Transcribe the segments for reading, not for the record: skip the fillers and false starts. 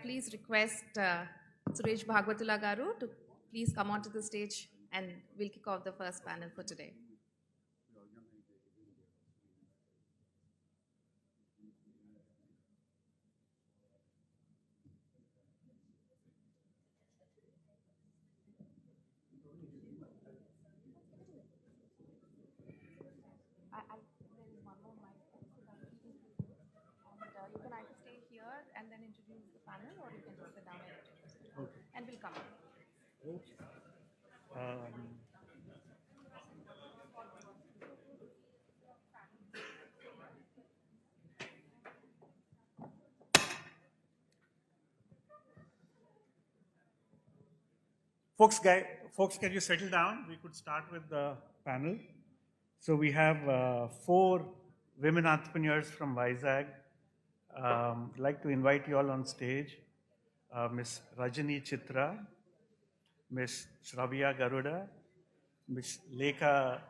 please request Suresh Bhagavatula Garu to please come onto the stage and we'll kick off the first panel for today. There is one more mic, so that and you can either stay here and then introduce the panel, or you can just sit down and introduce it. Okay. And we'll come. Folks, can you settle down? We could start with the panel. So we have 4 women entrepreneurs from Vizag. I'd like to invite you all on stage. Ms. Rajni Chitra, Ms. Shravya Garuda, Ms. Lekha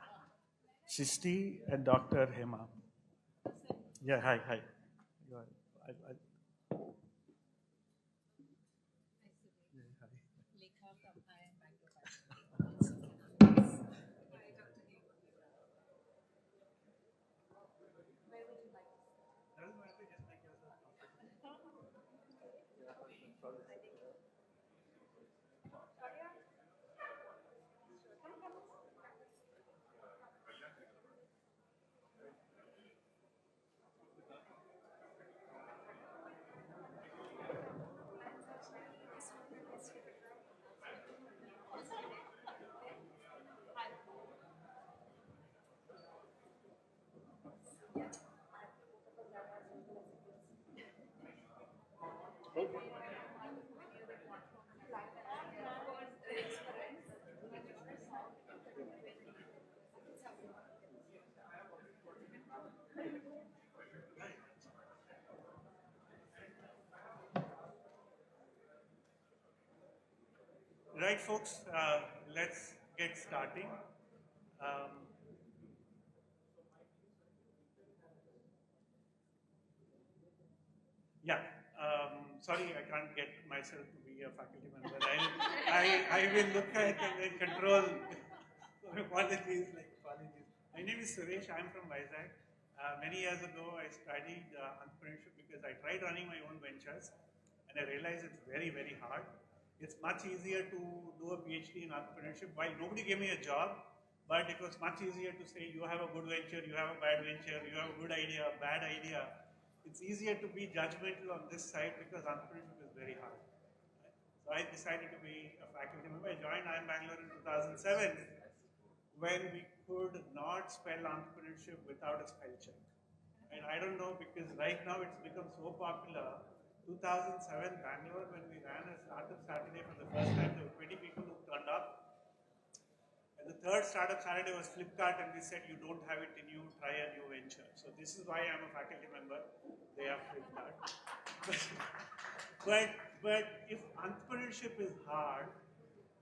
Sishta, and Dr. Hema. Yeah, hi. Right, folks, let's get starting. Sorry, I can't get myself to be a faculty member. I will look at and then control apologies. My name is Suresh. I'm from Vizag. Many years ago, I studied entrepreneurship because I tried running my own ventures, and I realized it's very, very hard. It's much easier to do a PhD in entrepreneurship. While nobody gave me a job, but it was much easier to say you have a good venture, you have a bad venture, you have a good idea, a bad idea. It's easier to be judgmental on this side because entrepreneurship is very hard. So I decided to be a faculty member. I joined IIM Bangalore in 2007 when we could not spell entrepreneurship without a spell check. And I don't know, because right now it's become so popular. 2007 Bangalore, when we ran a Startup Saturday for the first time, there were 20 people who turned up. And the third Startup Saturday was Flipkart, and we said, you don't have it in you, try a new venture. So this is why I'm a faculty member. They have Flipkart. but if entrepreneurship is hard,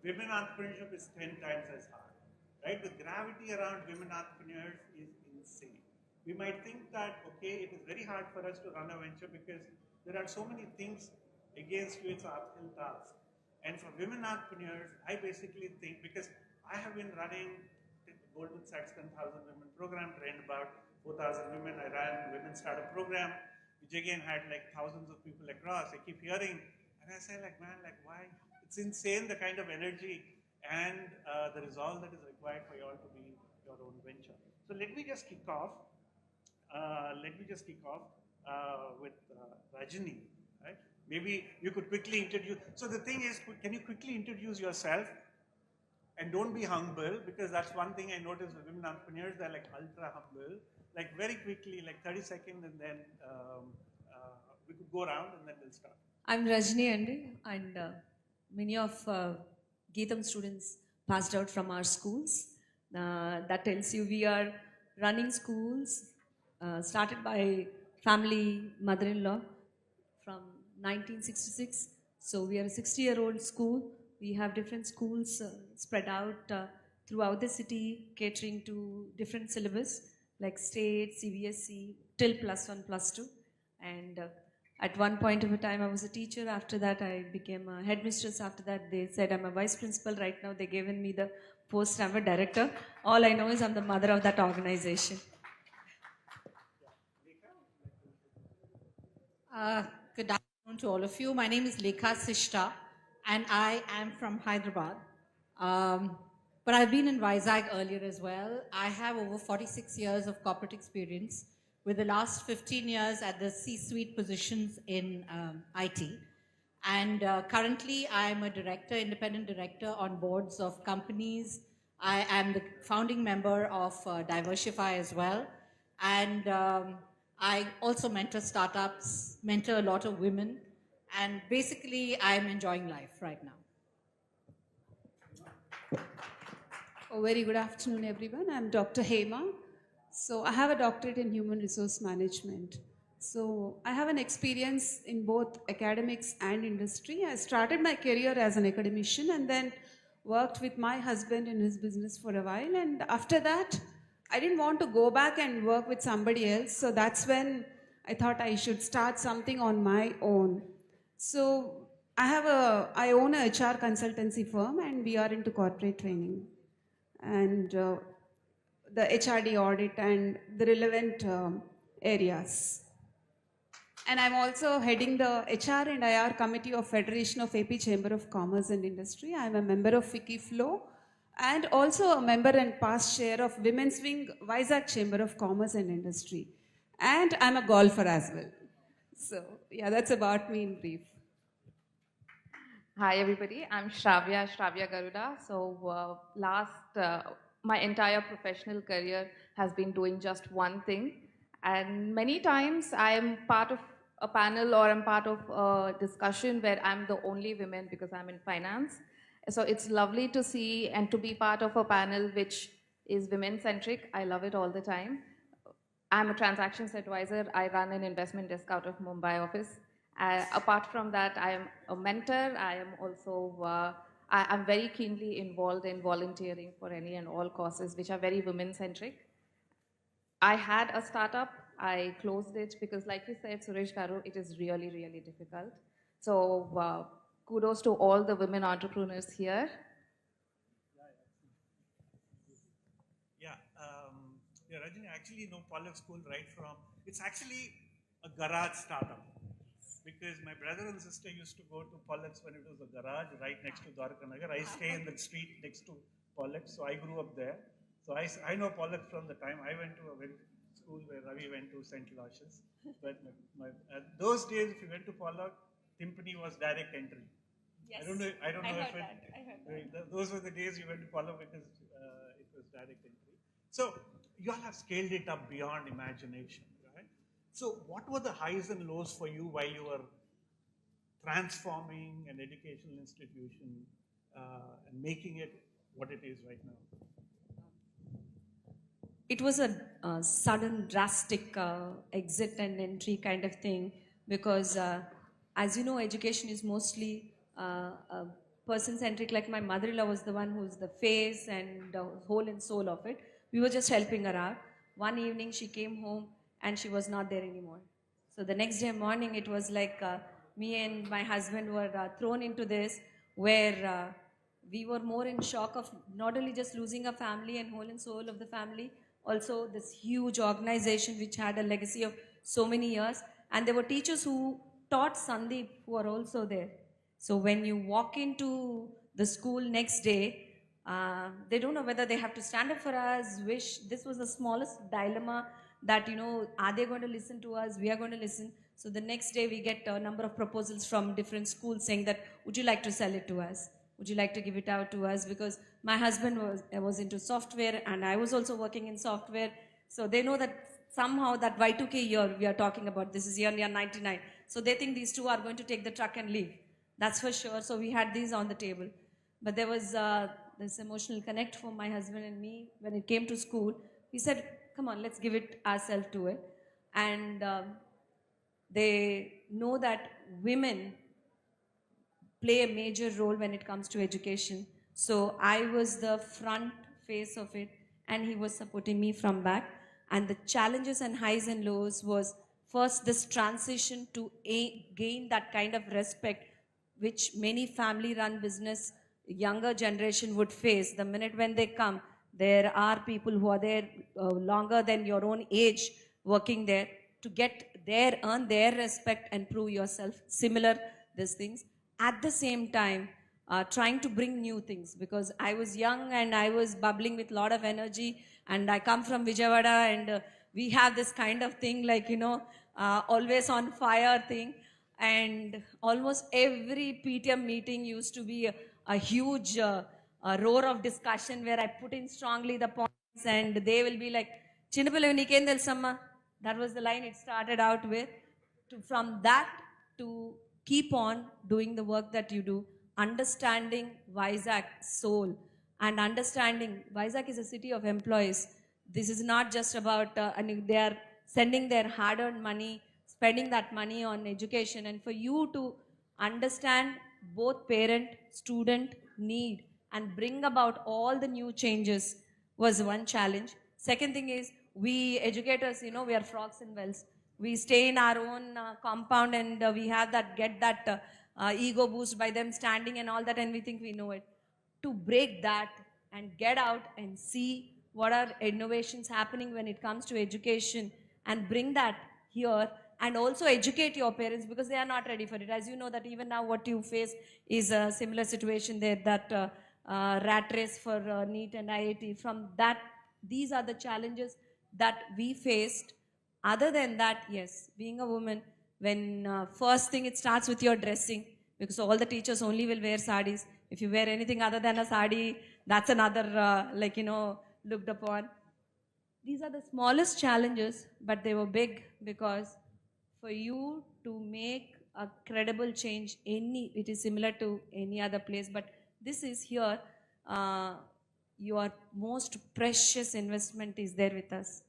women entrepreneurship is 10 times as hard. Right? The gravity around women entrepreneurs is insane. We might think that, okay, it is very hard for us to run a venture because there are so many things against you, it's an uphill task. And for women entrepreneurs, I basically think, because I have been running the Goldman Sachs 10,000 Women program, trained about 4,000 women. I ran Women Startup program, which again had like thousands of people across. I keep hearing, and I say like, man, like why? It's insane the kind of energy and the resolve that is required for you all to be your own venture. So let me just kick off. With Rajni, right? Maybe you could quickly introduce. So the thing is, can you quickly introduce yourself? And don't be humble, because that's one thing I noticed with women entrepreneurs, they're like ultra humble. Like very quickly, like 30 seconds, and then we could go around and then we'll start. I'm Rajni and many of Geetam students passed out from our schools. That tells you we are running schools started by family mother-in-law from 1966. So we are a 60-year-old school. We have different schools spread out throughout the city, catering to different syllabus like state, CBSE, till +1, +2. And At one point of a time, I was a teacher. After that, I became a headmistress. After that, they said I'm a vice principal. Right now, they've given me the post. I'm a director. All I know is I'm the mother of that organization. Good afternoon to all of you. My name is Lekha Sishta, and I am from Hyderabad. But I've been in Vizag earlier as well. I have over 46 years of corporate experience, with the last 15 years at the C-suite positions in IT. And currently, I'm a director, independent director on boards of companies. I am the founding member of Divershefy as well. And I also mentor startups, mentor a lot of women. And basically, I'm enjoying life right now. Very good afternoon, everyone. I'm Dr. Hema. So I have a doctorate in human resource management. So I have an experience in both academics and industry. I started my career as an academician and then worked with my husband in his business for a while. And after that, I didn't want to go back and work with somebody else. So that's when I thought I should start something on my own. So I own a HR consultancy firm and we are into corporate training and the HRD audit and the relevant areas. And I'm also heading the HR and IR committee of Federation of AP Chamber of Commerce and Industry. I'm a member of Wikiflow and also a member and past chair of Women's Wing Vizag Chamber of Commerce and Industry. And I'm a golfer as well. So yeah, that's about me in brief. Hi everybody, I'm Shravya Garuda. So my entire professional career has been doing just one thing, and many times I am part of a panel or I'm part of a discussion where I'm the only woman because I'm in finance. So it's lovely to see and to be part of a panel which is women centric. I love it all the time. I'm a transactions advisor. I run an investment desk out of Mumbai office. Apart from that, I am a mentor. I am also, I'm very keenly involved in volunteering for any and all causes which are very women-centric. I had a startup. I closed it because, like you said, Suresh Garu, it is really, really difficult. So kudos to all the women entrepreneurs here. Yeah, Rajni, I actually know Pollocks School right from, it's actually a garage startup. Because my brother and sister used to go to Pollocks when it was a garage right next to Dwarkanagar. I stay in the street next to Pollocks, so I grew up there. So I know Pollocks from the time I went to a school where Ravi went to St. Aloysius. But those days, if you went to Pollocks, Timpani was direct entry. Yes. I don't know if I heard those were the days you went to Pollocks because it was direct entry. So you all have scaled it up beyond imagination. So what were the highs and lows for you while you were transforming an educational institution and making it what it is right now? It was a sudden, drastic exit and entry kind of thing because, as you know, education is mostly person-centric. Like my mother-in-law was the one who's the face and the whole and soul of it. We were just helping her out. One evening she came home and she was not there anymore. So the next day morning, it was like me and my husband were thrown into this where we were more in shock of not only just losing a family and whole and soul of the family, also this huge organization which had a legacy of so many years. And there were teachers who taught Sandeep who are also there. So when you walk into the school next day, they don't know whether they have to stand up for us, wish. This was the smallest dilemma that, you know, are they going to listen to us? We are going to listen. So the next day we get a number of proposals from different schools saying that, would you like to sell it to us? Would you like to give it out to us? Because my husband was into software and I was also working in software. So they know that somehow that Y2K year we are talking about, this is year 99. So they think these two are going to take the truck and leave. That's for sure. So we had these on the table. But there was this emotional connect for my husband and me when it came to school. He said, come on, let's give it ourselves to it. And they know that women play a major role when it comes to education. So I was the front face of it and he was supporting me from back. And the challenges and highs and lows was first this transition to gain that kind of respect which many family run business younger generation would face. The minute when they come, there are people who are there longer than your own age working there to get their, earn their respect and prove yourself. Similar, these things. At the same time, trying to bring new things because I was young and I was bubbling with a lot of energy, and I come from Vijayawada, and we have this kind of thing like, always on fire thing. And almost every PTM meeting used to be a huge roar of discussion where I put in strongly the points, and they will be like, Chinnapillavi neekem telusamma. That was the line it started out with. From that to keep on doing the work that you do, understanding Vizag's soul and understanding Vizag is a city of employees. This is not just about, they are sending their hard-earned money, spending that money on education, and for you to understand both parent, student need and bring about all the new changes was one challenge. Second thing is, we educators, we are frogs in wells. We stay in our own compound, and we have that, get that ego boost by them standing and all that, and we think we know it. To break that and get out and see what are innovations happening when it comes to education and bring that here, and also educate your parents because they are not ready for it. As you know that even now what you face is a similar situation there, that rat race for NEET and IIT. From that, these are the challenges that we faced. Other than that, yes, being a woman, when first thing it starts with your dressing, because all the teachers only will wear sarees. If you wear anything other than a saree, that's another, looked upon. These are the smallest challenges, but they were big because for you to make a credible change, it is similar to any other place, but this is here, your most precious investment is there with us.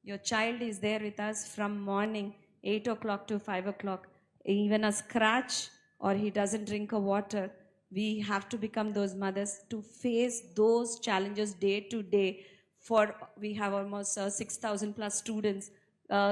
Your child is there with us from morning 8 o'clock to 5 o'clock. Even a scratch or he doesn't drink a water, we have to become those mothers to face those challenges day to day. For we have almost 6,000 plus students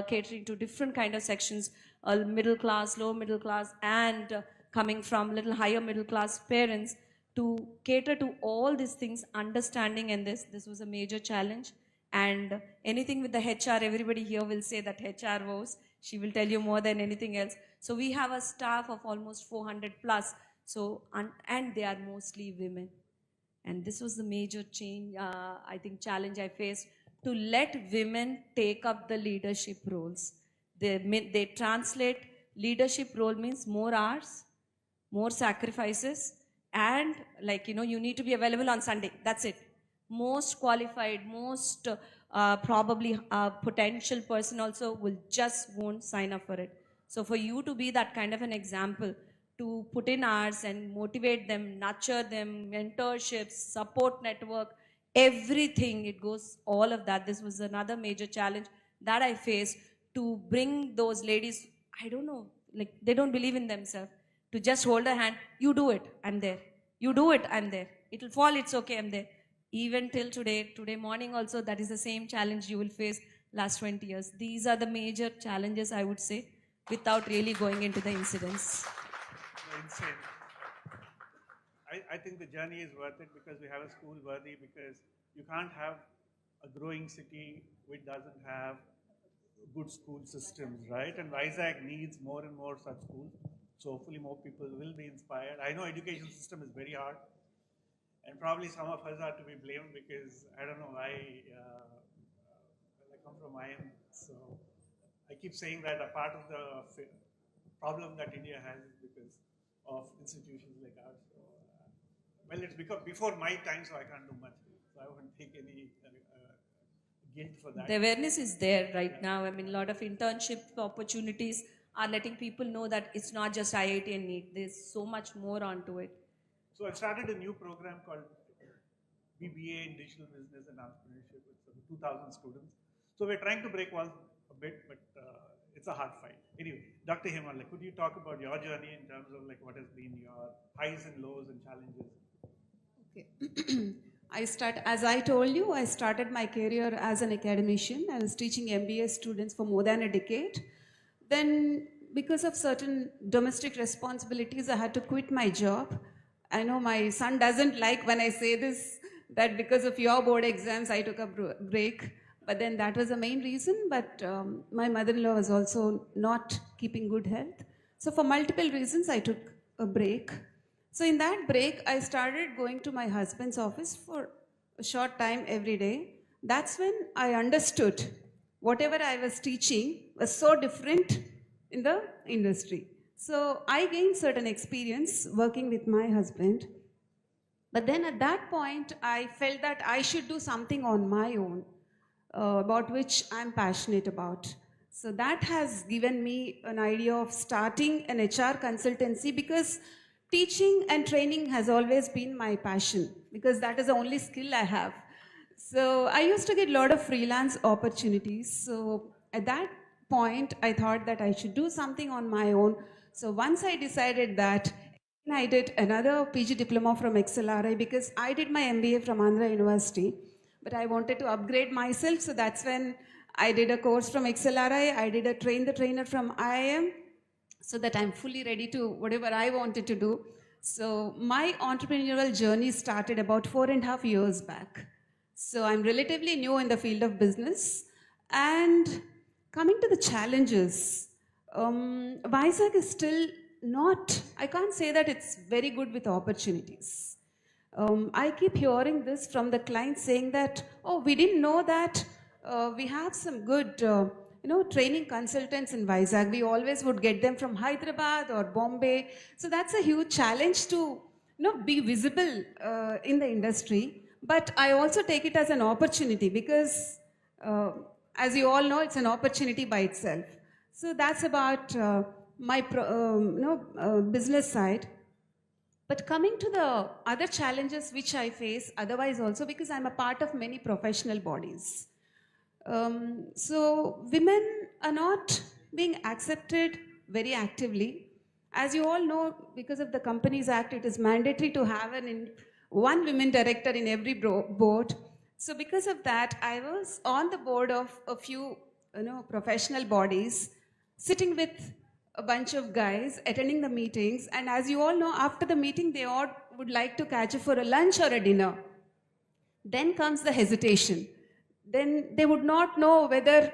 catering to different kind of sections, middle class, low middle class, and coming from little higher middle class parents, to cater to all these things, understanding, and this was a major challenge. And anything with the HR, everybody here will say that HR woes. She will tell you more than anything else. So we have a staff of almost 400 plus. So, and they are mostly women. And this was the major change, I think, challenge I faced, to let women take up the leadership roles. They translate leadership role means more hours, more sacrifices, and you need to be available on Sunday. That's it. Most qualified, most probably potential person also will just won't sign up for it. So for you to be that kind of an example, to put in hours and motivate them, nurture them, mentorships, support network, everything, it goes, all of that. This was another major challenge that I faced, to bring those ladies, I don't know, like they don't believe in themselves, to just hold a hand, you do it, I'm there. You do it, I'm there. It'll fall, it's okay, I'm there. Even till today morning also, that is the same challenge you will face last 20 years. These are the major challenges, I would say, without really going into the incidents. Insane. I think the journey is worth it because we have a school worthy, because you can't have a growing city which doesn't have good school systems, right? And Vizag needs more and more such schools. So hopefully more people will be inspired. I know education system is very hard, and probably some of us are to be blamed because, I don't know, I come from IM, so I keep saying that a part of the problem that India has is because of institutions like ours. So, well, it's because before my time, so I can't do much. So I won't take any guilt for that. The awareness is there right now. I mean, a lot of internship opportunities are letting people know that it's not just IIT and NEET. There's so much more onto it. So I started a new program called BBA in Digital Business and Entrepreneurship with 2,000 students. So we're trying to break walls a bit, but it's a hard fight. Anyway, Dr. Hema, could you talk about your journey in terms of what has been your highs and lows and challenges? Okay. As I told you, I started my career as an academician. I was teaching MBA students for more than a decade. Then, because of certain domestic responsibilities, I had to quit my job. I know my son doesn't like when I say this, that because of your board exams, I took a break. But then that was the main reason. But my mother in law was also not keeping good health. So, for multiple reasons, I took a break. So, in that break, I started going to my husband's office for a short time every day. That's when I understood whatever I was teaching was so different in the industry. So I gained certain experience working with my husband. But then at that point, I felt that I should do something on my own about which I'm passionate about. So that has given me an idea of starting an HR consultancy because teaching and training has always been my passion because that is the only skill I have. So I used to get a lot of freelance opportunities. So at that point, I thought that I should do something on my own. So once I decided that, I did another PG diploma from XLRI because I did my MBA from Andhra University, but I wanted to upgrade myself. So that's when I did a course from XLRI. I did a train the trainer from IIM so that I'm fully ready to whatever I wanted to do. So my entrepreneurial journey started about 4.5 years back. So I'm relatively new in the field of business. And coming to the challenges, Vizag is still not, I can't say that it's very good with opportunities. I keep hearing this from the clients saying that, oh, we didn't know that we have some good, training consultants in Vizag. We always would get them from Hyderabad or Bombay. So that's a huge challenge to, be visible in the industry. But I also take it as an opportunity because, as you all know, it's an opportunity by itself. So that's about my business side. But coming to the other challenges which I face otherwise also because I'm a part of many professional bodies. So women are not being accepted very actively. As you all know, because of the Companies Act, it is mandatory to have one women director in every board. So because of that, I was on the board of a few professional bodies, sitting with a bunch of guys, attending the meetings. And as you all know, after the meeting, they all would like to catch you for a lunch or a dinner. Then comes the hesitation. Then they would not know whether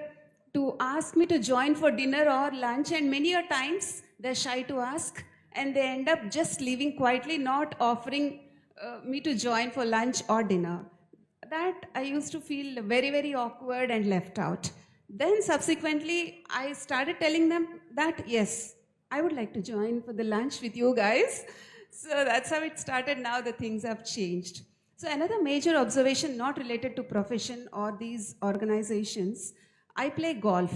to ask me to join for dinner or lunch, and many a times they're shy to ask, and they end up just leaving quietly, not offering me to join for lunch or dinner. That I used to feel very, very awkward and left out. Then subsequently, I started telling them that yes, I would like to join for the lunch with you guys. So that's how it started. Now the things have changed. So another major observation not related to profession or these organizations, I play golf.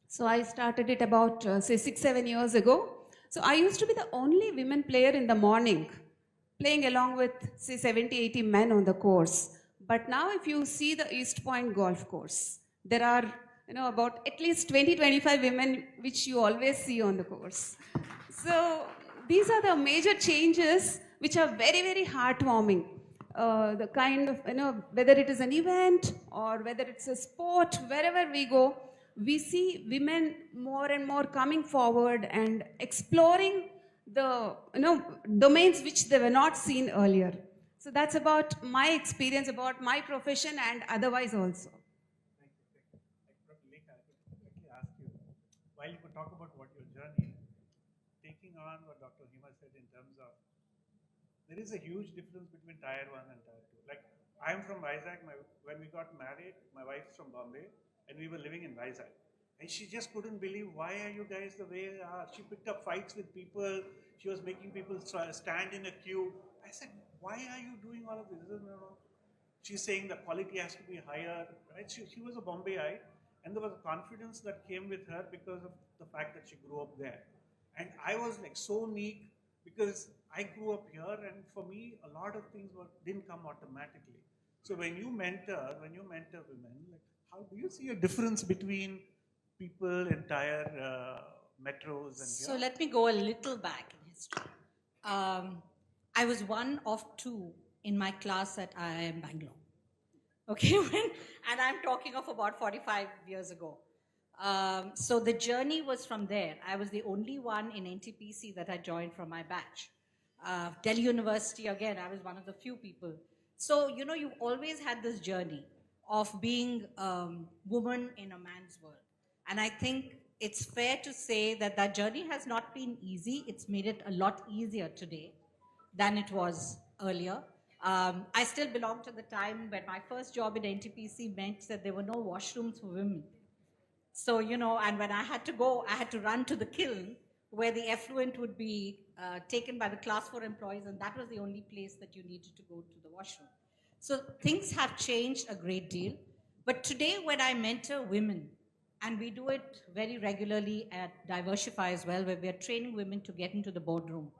So I started it about say 6-7 years ago. So I used to be the only women player in the morning, playing along with say 70-80 men on the course. But now if you see the East Point golf course, there are about at least 20-25 women which you always see on the course. So these are the major changes which are very, very heartwarming. The kind of, whether it is an event or whether it's a sport, wherever we go, we see women more and more coming forward and exploring the, domains which they were not seen earlier. So that's about my experience, about my profession and otherwise also. Thank you. Lekha, I could quickly ask you, while you could talk about what your journey is, taking on what Dr. Hema said in terms of there is a huge difference between tier 1 and tier 2. Like, I'm from Vizag. When we got married, my wife's from Bombay, and we were living in Vizag. And she just couldn't believe, why are you guys the way you are? She picked up fights with people. She was making people stand in a queue. I said, why are you doing all of this? She's saying the quality has to be higher. Right? She was a Bombayite, and there was a confidence that came with her because of the fact that she grew up there. And I was like so meek because I grew up here, and for me, a lot of things didn't come automatically. So when you mentor women, like, how do you see a difference between people, entire metros, and So let me go a little back in history. I was one of two in my class at IIM Bangalore. Okay, and I'm talking of about 45 years ago. So the journey was from there. I was the only one in NTPC that I joined from my batch. Delhi University, again, I was one of the few people. So, you know, you've always had this journey of being woman in a man's world. And I think it's fair to say that that journey has not been easy. It's made it a lot easier today than it was earlier. I still belong to the time when my first job in NTPC meant that there were no washrooms for women. So, you know, and when I had to go, I had to run to the kiln where the effluent would be taken by the class 4 employees, and that was the only place that you needed to go to the washroom. So things have changed a great deal. But today, when I mentor women, and we do it very regularly at Divershefy as well, where we are training women to get into the boardroom.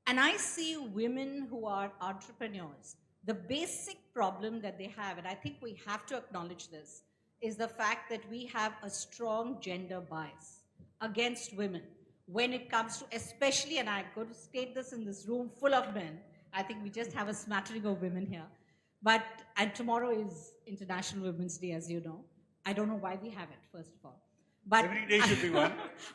And I see women who are entrepreneurs. The basic problem that they have, and I think we have to acknowledge this, is the fact that we have a strong gender bias against women when it comes to, especially, and I'm going to state this in this room full of men. I think we just have a smattering of women here. But, and tomorrow is International Women's Day, as you know. I don't know why we have it, first of all. But Every day should be one.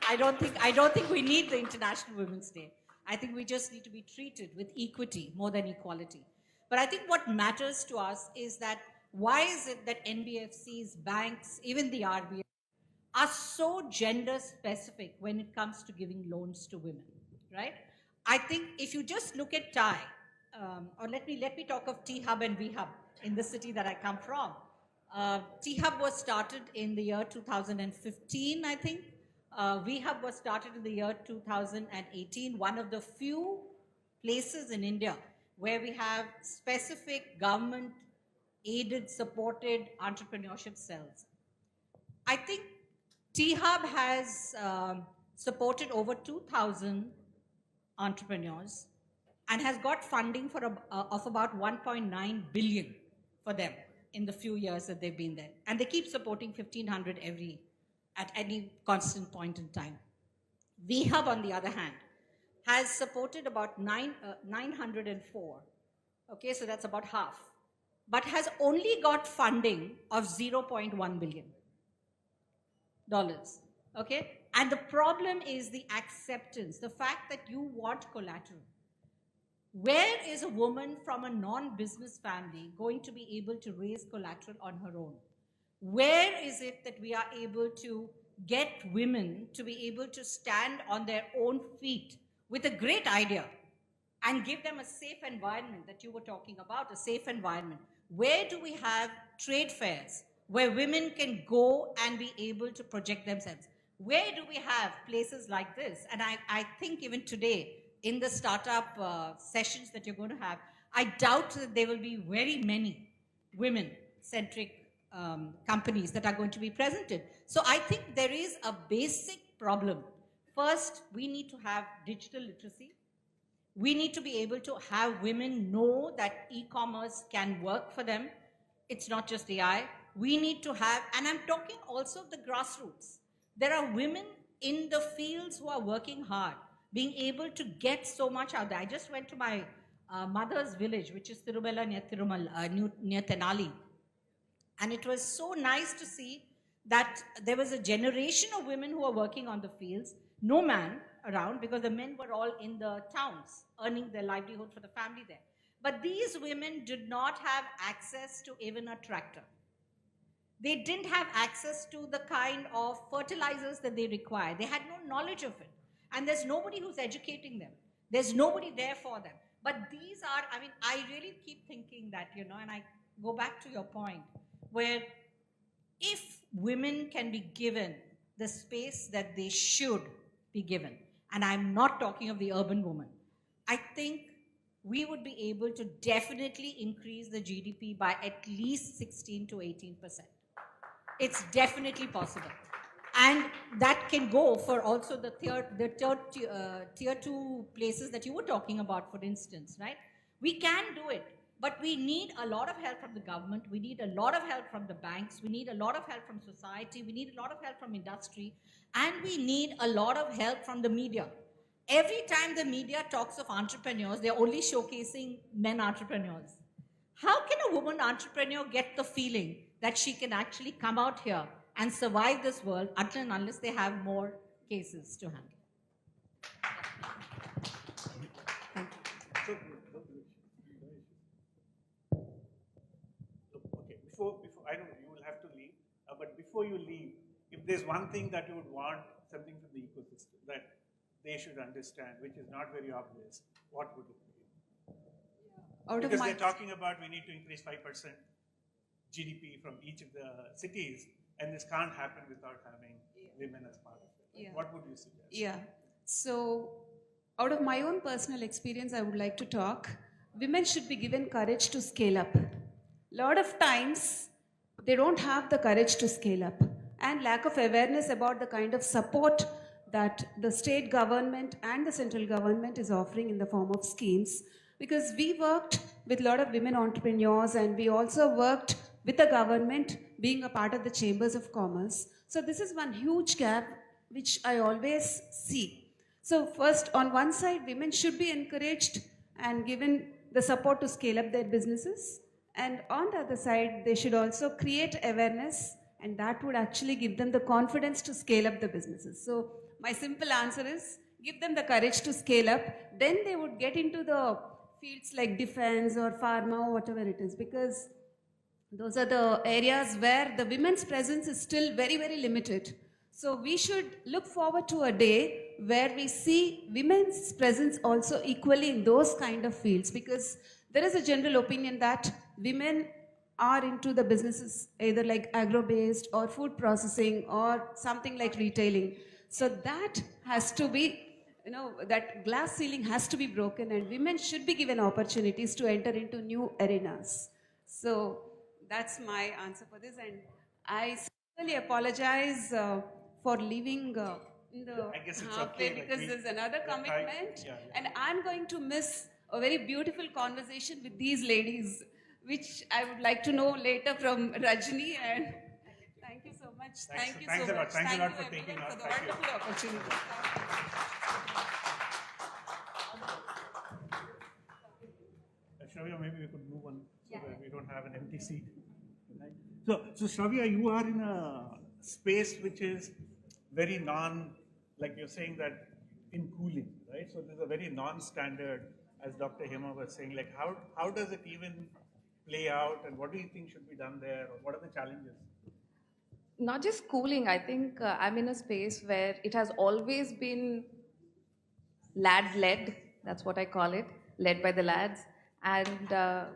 I don't think we need the International Women's Day. I think we just need to be treated with equity more than equality. But I think what matters to us is that why is it that NBFCs, banks, even the RBI are so gender specific when it comes to giving loans to women, right? I think if you just look at TiE, or let me talk of T-Hub and V-Hub in the city that I come from. T-Hub was started in the year 2015, I think. V-Hub was started in the year 2018, one of the few places in India where we have specific government aided, supported entrepreneurship cells. I think T-Hub has supported over 2,000 entrepreneurs and has got funding for of about 1.9 billion for them in the few years that they've been there. And they keep supporting 1,500 at any constant point in time. V-Hub, on the other hand, has supported about 904. Okay, so that's about half. But has only got funding of $0.1 billion. Okay? And the problem is the acceptance, the fact that you want collateral. Where is a woman from a non-business family going to be able to raise collateral on her own? Where is it that we are able to get women to be able to stand on their own feet with a great idea and give them a safe environment that you were talking about, a safe environment? Where do we have trade fairs where women can go and be able to project themselves? Where do we have places like this? And I think even today, in the startup sessions that you're going to have, I doubt that there will be very many women-centric companies that are going to be presented. So I think there is a basic problem. First, we need to have digital literacy. We need to be able to have women know that e-commerce can work for them. It's not just AI. We need to have, and I'm talking also of the grassroots. There are women in the fields who are working hard, being able to get so much out there. I just went to my mother's village, which is Tirumala near Tenali. And it was so nice to see that there was a generation of women who are working on the fields, no man around because the men were all in the towns earning their livelihood for the family there. But these women did not have access to even a tractor. They didn't have access to the kind of fertilizers that they require. They had no knowledge of it. And there's nobody who's educating them. There's nobody there for them. But these are, I mean, I really keep thinking that, you know, and I go back to your point, where if women can be given the space that they should be given, and I'm not talking of the urban woman, I think we would be able to definitely increase the GDP by at least 16 to 18%. It's definitely possible. And that can go for also the tier 2 places that you were talking about, for instance, right? We can do it, but we need a lot of help from the government. We need a lot of help from the banks. We need a lot of help from society. We need a lot of help from industry. And we need a lot of help from the media. Every time the media talks of entrepreneurs, they're only showcasing men entrepreneurs. How can a woman entrepreneur get the feeling that she can actually come out here and survive this world until and unless they have more cases to handle. So, okay, before I know you will have to leave, but before you leave, if there's one thing that you would want something from the ecosystem that they should understand, which is not very obvious, what would it be? Because they're talking about we need to increase 5% GDP from each of the cities, and this can't happen without having women as part of it. Yeah. What would you suggest? Yeah. So, out of my own personal experience, I would like to talk. Women should be given courage to scale up. Lot of times, they don't have the courage to scale up, and lack of awareness about the kind of support that the state government and the central government is offering in the form of schemes. Because we worked with a lot of women entrepreneurs, and we also worked with the government being a part of the chambers of commerce. So this is one huge gap which I always see. So first, on one side, women should be encouraged and given the support to scale up their businesses. And on the other side, they should also create awareness, and that would actually give them the confidence to scale up the businesses. So my simple answer is give them the courage to scale up, then they would get into the fields like defense or pharma or whatever it is, because those are the areas where the women's presence is still very, very limited. So we should look forward to a day where we see women's presence also equally in those kind of fields, because there is a general opinion that women are into the businesses either like agro-based or food processing or something like retailing. So that has to be, that glass ceiling has to be broken, and women should be given opportunities to enter into new arenas. So that's my answer for this, and I sincerely apologize for leaving in the I guess it's halfway, okay, like because we- there's another the time- commitment, yeah. and I'm going to miss a very beautiful conversation with these ladies, which I would like to know later from Rajni. And thank you so much. Thank you Thanks so a lot. much. Thanks a lot you for taking everyone us. for the Thank you. wonderful opportunity. Shravya, maybe we could move on so that we don't have an empty seat. Right? So Shravya, you are in a space which is very like you're saying that in cooling, right? So there's a very non-standard, as Dr. Hema was saying, like how does it even play out, and what do you think should be done there, or what are the challenges? Not just cooling, I think I'm in a space where it has always been lad-led, that's what I call it, led by the lads. And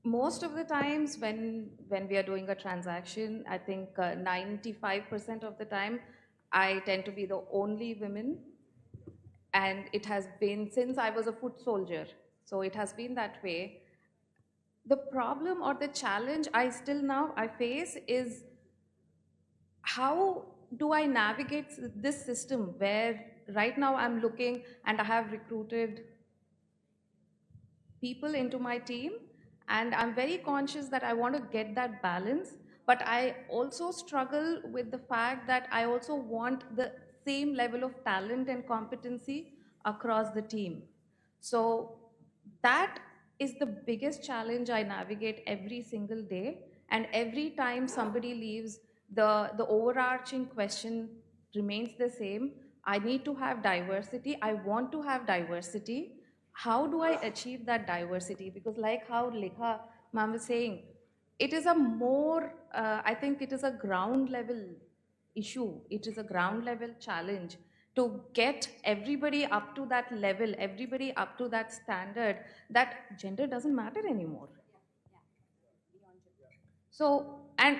most of the times when we are doing a transaction, I think 95% of the time, I tend to be the only woman. And it has been since I was a foot soldier. So it has been that way. The problem or the challenge I face is, how do I navigate this system where right now I'm looking and I have recruited people into my team, and I'm very conscious that I want to get that balance, but I also struggle with the fact that I also want the same level of talent and competency across the team. So that is the biggest challenge I navigate every single day, and every time somebody leaves, the overarching question remains the same. I need to have diversity. I want to have diversity. How do I achieve that diversity? Because like how Lekha ma'am was saying, it is a more, I think it is a ground level issue. It is a ground level challenge to get everybody up to that level, everybody up to that standard, that gender doesn't matter anymore. So, and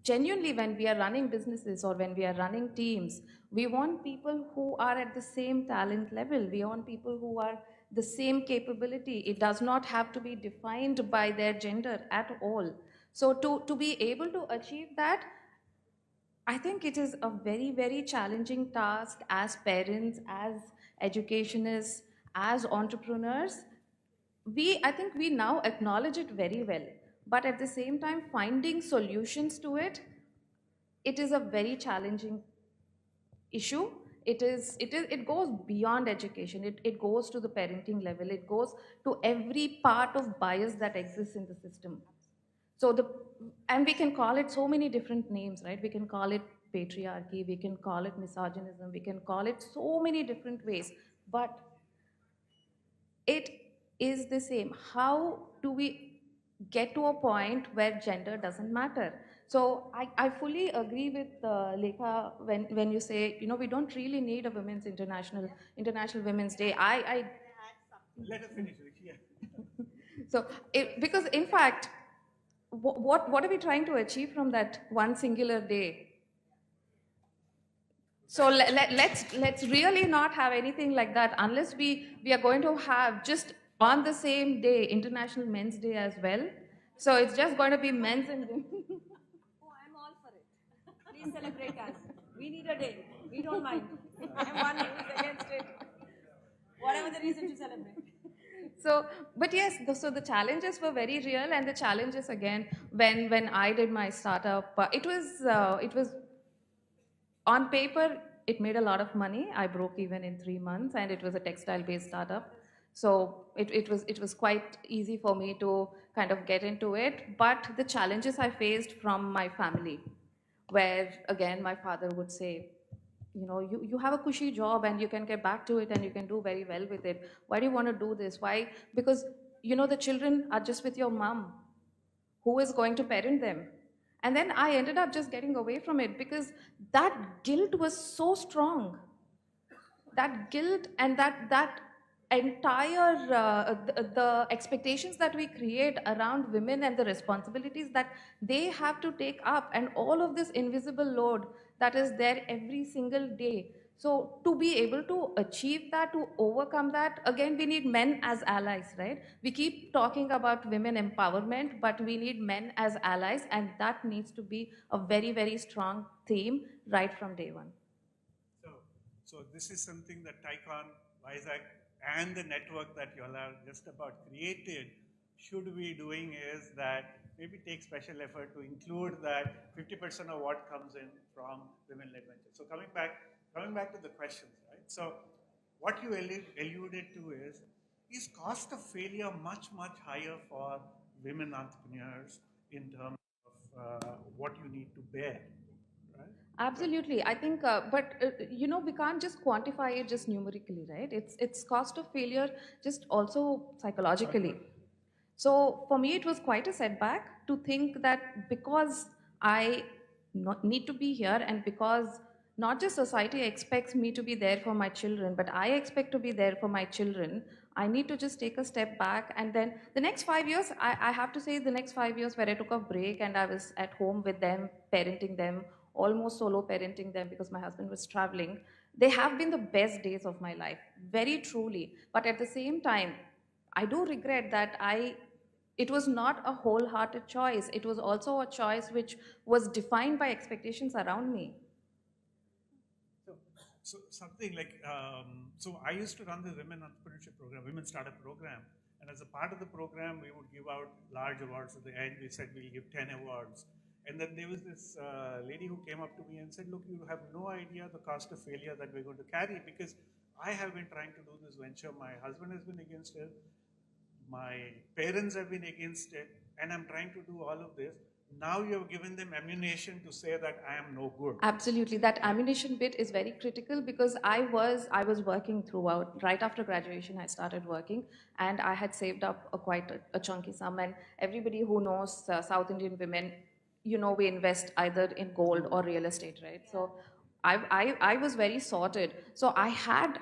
genuinely, when we are running businesses or when we are running teams, we want people who are at the same talent level. We want people who are the same capability. It does not have to be defined by their gender at all. So, to be able to achieve that, I think it is a very, very challenging task as parents, as educationists, as entrepreneurs. I think we now acknowledge it very well, but at the same time, finding solutions to it, it is a very challenging issue. It goes beyond education. It goes to the parenting level. It goes to every part of bias that exists in the system. So and we can call it so many different names, right? We can call it patriarchy, we can call it misogynism, we can call it so many different ways, but it is the same. How do we get to a point where gender doesn't matter? So I fully agree with Lekha when you say, we don't really need a women's international Women's Day. Let us finish. Yeah. So because in fact, what are we trying to achieve from that one singular day? So let's really not have anything like that unless we are going to have just on the same day International Men's Day as well. So it's just going to be men's and women. Oh, I'm all for it. Please celebrate us. We need a day. We don't mind. I'm one who is against it. Whatever the reason to celebrate. So, but yes, so the challenges were very real, and the challenges again when I did my startup, it was on paper, it made a lot of money. I broke even in 3 months, and it was a textile-based startup. So it was quite easy for me to kind of get into it. But the challenges I faced from my family, where again my father would say, you have a cushy job and you can get back to it and you can do very well with it. Why do you want to do this? Why? Because the children are just with your mom. Who is going to parent them? And then I ended up just getting away from it because that guilt was so strong. That guilt and that entire the expectations that we create around women and the responsibilities that they have to take up, and all of this invisible load that is there every single day. So to be able to achieve that, to overcome that, again, we need men as allies, right? We keep talking about women empowerment, but we need men as allies, and that needs to be a very, very strong theme right from day one. So this is something that TiEcon Vizag and the network that you all are just about created should be doing, is that maybe take special effort to include that 50% of what comes in from women-led ventures. So coming back to the questions, right? So what you alluded to is cost of failure much higher for women entrepreneurs in terms of what you need to bear, right? Absolutely. I think, but we can't just quantify it just numerically, right? It's cost of failure, just also psychologically. So for me, it was quite a setback to think that because I need to be here, and because not just society expects me to be there for my children, but I expect to be there for my children, I need to just take a step back. And then the next 5 years, I have to say, the next 5 years where I took a break and I was at home with them, parenting them, almost solo parenting them because my husband was traveling, they have been the best days of my life, very truly. But at the same time, I do regret that it was not a wholehearted choice. It was also a choice which was defined by expectations around me. So something like, so I used to run the women entrepreneurship program, women startup program. And as a part of the program, we would give out large awards at the end. We said we'll give 10 awards. And then there was this lady who came up to me and said, look, you have no idea the cost of failure that we're going to carry, because I have been trying to do this venture. My husband has been against it. My parents have been against it. And I'm trying to do all of this. Now you have given them ammunition to say that I am no good. Absolutely. That ammunition bit is very critical, because I was working throughout. Right after graduation, I started working, and I had saved up quite a chunky sum. And everybody who knows South Indian women, we invest either in gold or real estate, right? So I was very sorted. So I had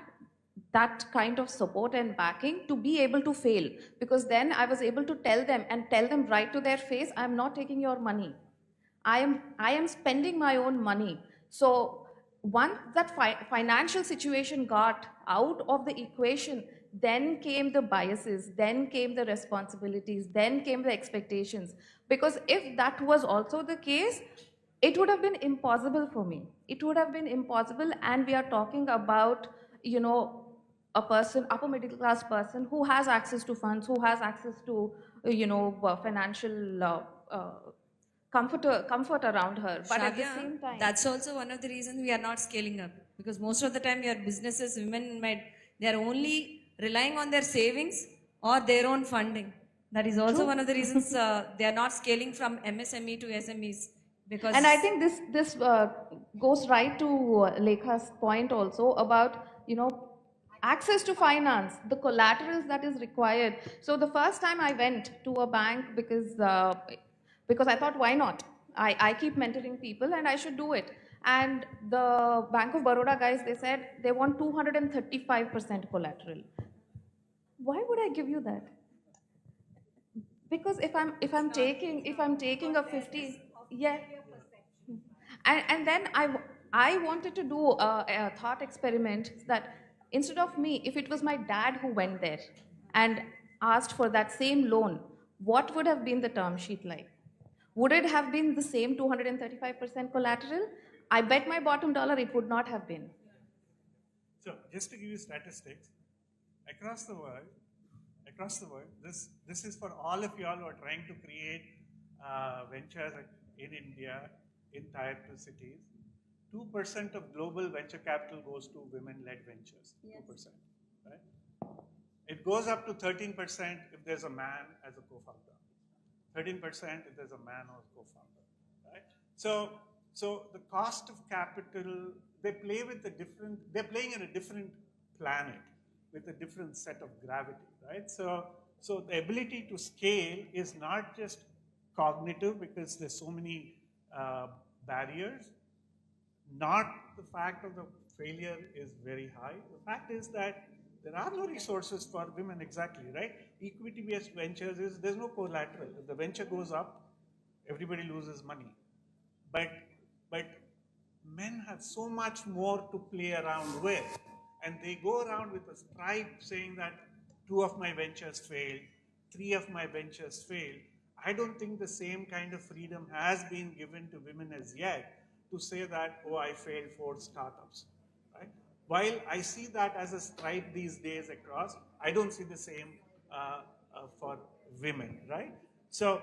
that kind of support and backing to be able to fail, because then I was able to tell them right to their face, I'm not taking your money. I am spending my own money. So once that financial situation got out of the equation, then came the biases, then came the responsibilities, then came the expectations. Because if that was also the case, it would have been impossible for me. It would have been impossible, and we are talking about, a person, upper middle class person, who has access to funds, who has access to, financial comfort around her. But at the Shravya, same time, that's also one of the reasons we are not scaling up. Because most of the time your businesses, women made, they are only relying on their savings or their own funding. That is also one of the reasons they are not scaling from MSME to SMEs, because. And I think this goes right to Lekha's point also about, access to finance, the collaterals that is required. So the first time I went to a bank because I thought, why not? I keep mentoring people and I should do it. And the Bank of Baroda guys, they said they want 235% collateral. Why would I give you that? Because if I'm taking a 50, yeah. And then I wanted to do a thought experiment that instead of me, if it was my dad who went there and asked for that same loan, what would have been the term sheet like? Would it have been the same 235% collateral? I bet my bottom dollar it would not have been. So just to give you statistics, across the world, this is for all of y'all who are trying to create ventures in India, in Tier 2 cities. 2% of global venture capital goes to women-led ventures. Yes. 2%, right? It goes up to 13% if there's a man as a co-founder. 13% if there's a man or a co-founder, right? So the cost of capital, they're playing in a different planet with a different set of gravity, right? So the ability to scale is not just cognitive because there's so many barriers. Not the fact of the failure is very high. The fact is that there are no resources for women, exactly, right? Equity-based ventures there's no collateral. If the venture goes up, everybody loses money. But men have so much more to play around with. And they go around with a stripe saying that 2 of my ventures failed, 3 of my ventures failed. I don't think the same kind of freedom has been given to women as yet to say that, oh, I failed 4 startups, right? While I see that as a stripe these days across, I don't see the same for women, right? So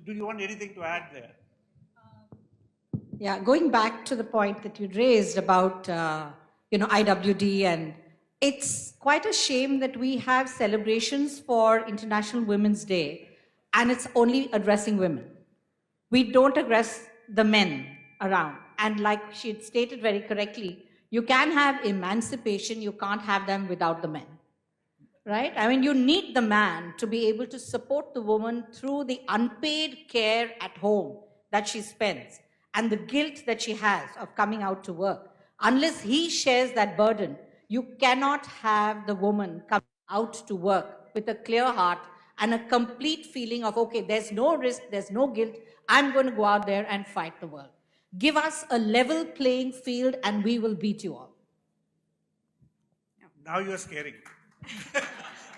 do you want anything to add there? Yeah, going back to the point that you raised about, IWD, and it's quite a shame that we have celebrations for International Women's Day and it's only addressing women. We don't address the men around. And like she had stated very correctly, you can have emancipation, you can't have them without the men, right? I mean, you need the man to be able to support the woman through the unpaid care at home that she spends and the guilt that she has of coming out to work. Unless he shares that burden, you cannot have the woman come out to work with a clear heart and a complete feeling of, okay, there's no risk, there's no guilt, I'm going to go out there and fight the world. Give us a level playing field and we will beat you all. Now you're scaring.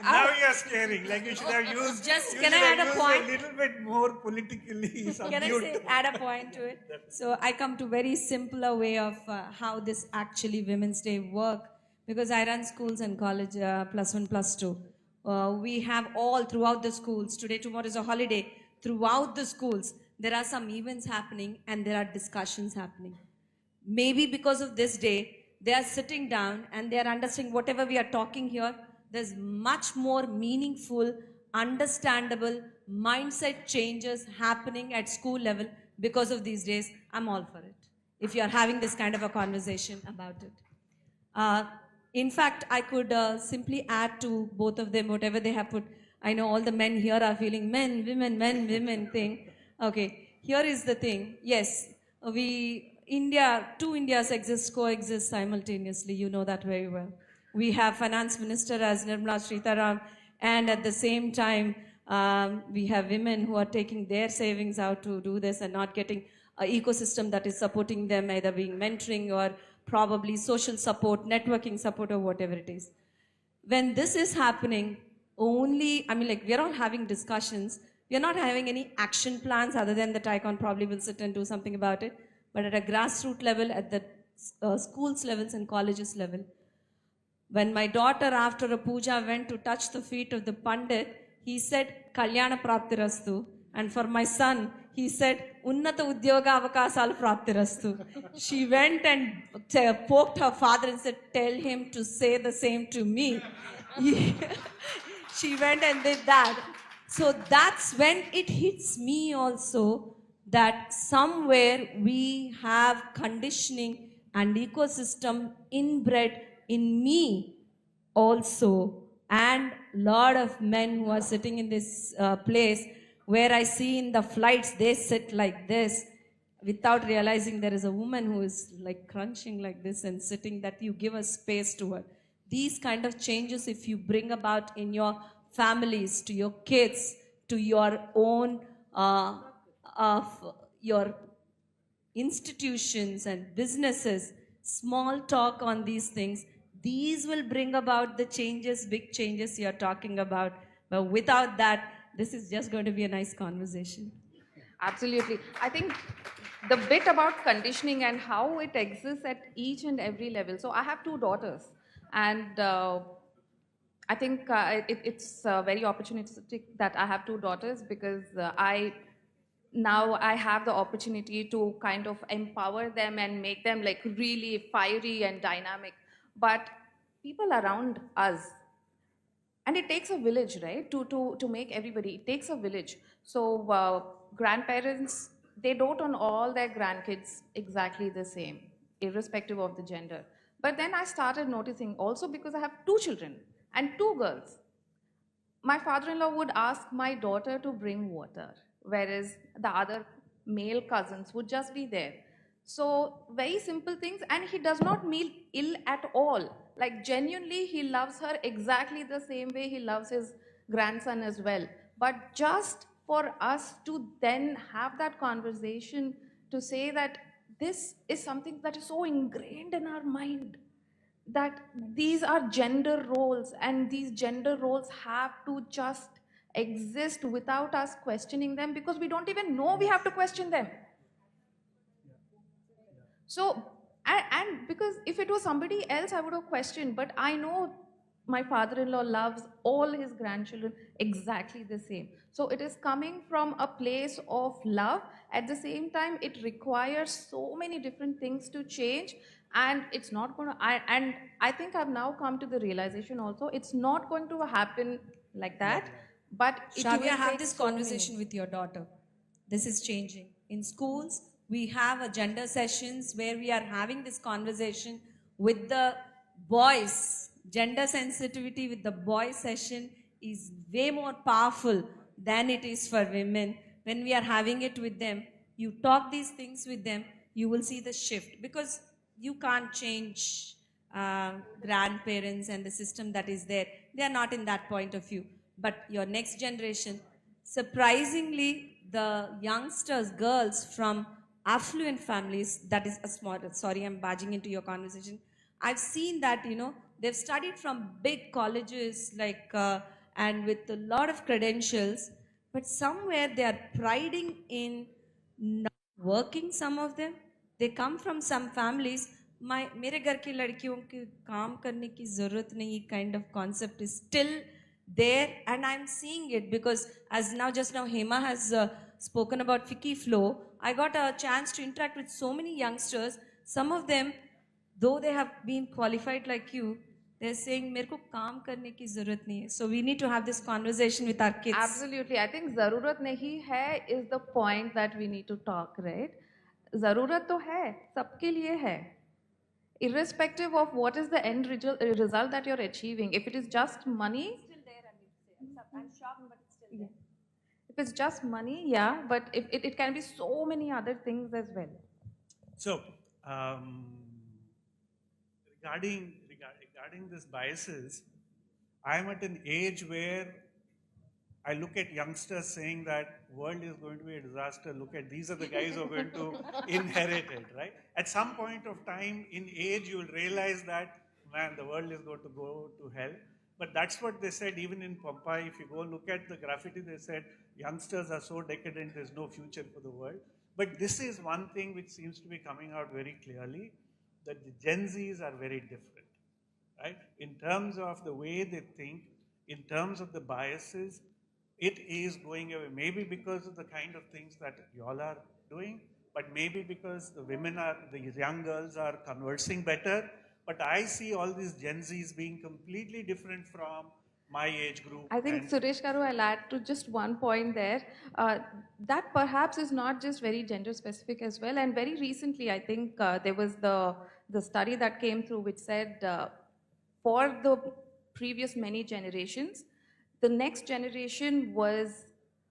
Now you're scaring. Like you should have used. Can I add a point? A little bit more politically subdued. Can I add a point to it? So I come to very simpler way of how this actually Women's Day work, because I run schools and college +1, +2. We have all throughout the schools. Today, tomorrow is a holiday. Throughout the schools, there are some events happening and there are discussions happening. Maybe because of this day, they are sitting down and they are understanding whatever we are talking here. There's much more meaningful, understandable mindset changes happening at school level because of these days. I'm all for it. If you are having this kind of a conversation about it. In fact, I could simply add to both of them whatever they have put. I know all the men here are feeling men, women thing. Okay, here is the thing. Yes, two Indias coexist simultaneously. You know that very well. We have Finance Minister as Nirmala Sitaram, and at the same time, we have women who are taking their savings out to do this and not getting an ecosystem that is supporting them, either being mentoring or probably social support, networking support, or whatever it is. When this is happening, we are all having discussions. We are not having any action plans other than the TiEcon probably will sit and do something about it. But at a grassroots level, at the schools levels and colleges level, when my daughter after a puja went to touch the feet of the Pandit, he said, Kalyana Praptirastu. And for my son, he said, Unnata Udyoga Avakasalu Praptirastu. She went and poked her father and said, tell him to say the same to me. She went and did that. So that's when it hits me also that somewhere we have conditioning and ecosystem inbred in me also, and lot of men who are sitting in this place where I see in the flights they sit like this without realizing there is a woman who is like crunching like this and sitting, that you give a space to her. These kind of changes, if you bring about in your families, to your kids, to your own of your institutions and businesses, small talk on these things, these will bring about the changes, big changes you're talking about. But without that, this is just going to be a nice conversation. Absolutely. I think the bit about conditioning and how it exists at each and every level. So I have two daughters, and I think it's very opportunistic that I have two daughters, because I have the opportunity to kind of empower them and make them like really fiery and dynamic. But people around us, and it takes a village, right, to make everybody, it takes a village. So grandparents, they dote on all their grandkids exactly the same, irrespective of the gender. But then I started noticing also, because I have two children and two girls, my father-in-law would ask my daughter to bring water, whereas the other male cousins would just be there. So very simple things, and he does not mean ill at all. Like genuinely, he loves her exactly the same way he loves his grandson as well. But just for us to then have that conversation, to say that this is something that is so ingrained in our mind, that these are gender roles, and these gender roles have to just exist without us questioning them, because we don't even know we have to question them. So, and because if it was somebody else, I would have questioned, but I know my father in law loves all his grandchildren exactly the same. So, it is coming from a place of love. At the same time, it requires so many different things to change, and it's not going to, and I think I've now come to the realization also, it's not going to happen like that, but it Shravya, will have take this so conversation many. with your daughter. This is changing. In schools, we have a gender sessions where we are having this conversation with the boys. Gender sensitivity with the boy session is way more powerful than it is for women. When we are having it with them, you talk these things with them, you will see the shift, because you can't change grandparents and the system that is there. They are not in that point of view. But your next generation, surprisingly, the youngsters, girls from affluent families, that is a small, sorry, I'm barging into your conversation. I've seen that, they've studied from big colleges, like, and with a lot of credentials, but somewhere they are priding in not working, some of them. They come from some families, मेरे घर की लड़कियों के काम करने की ज़रूरत नहीं, kind of concept is still there, and I'm seeing it because as now, just now, Hema has spoken about Fiki Flow. I got a chance to interact with so many youngsters. Some of them, though they have been qualified like you, they're saying मेरे को काम करने की ज़रूरत नहीं है. So we need to have this conversation with our kids. Absolutely. I think zarurat nahi hai is the point that we need to talk, right? Zarurat to hai, sabke liye hai. Irrespective of what is the end result that you're achieving. If it is just money, I'm shocked, but it's still there. If it's just money, yeah, but it can be so many other things as well. So, regarding this biases, I am at an age where I look at youngsters saying that world is going to be a disaster. Look at, these are the guys who are going to inherit it, right? At some point of time in age, you will realize that, man, the world is going to go to hell. But that's what they said even in Pompeii. If you go look at the graffiti, they said, youngsters are so decadent, there's no future for the world. But this is one thing which seems to be coming out very clearly, that the Gen Zs are very different, right? In terms of the way they think, in terms of the biases, it is going away. Maybe because of the kind of things that y'all are doing, but maybe because the women are, the young girls are conversing better. But I see all these Gen Zs being completely different from my age group. I think, and Suresh Garu, I'll add to just one point there. That perhaps is not just very gender specific as well. And very recently, I think there was the study that came through which said for the previous many generations, the next generation was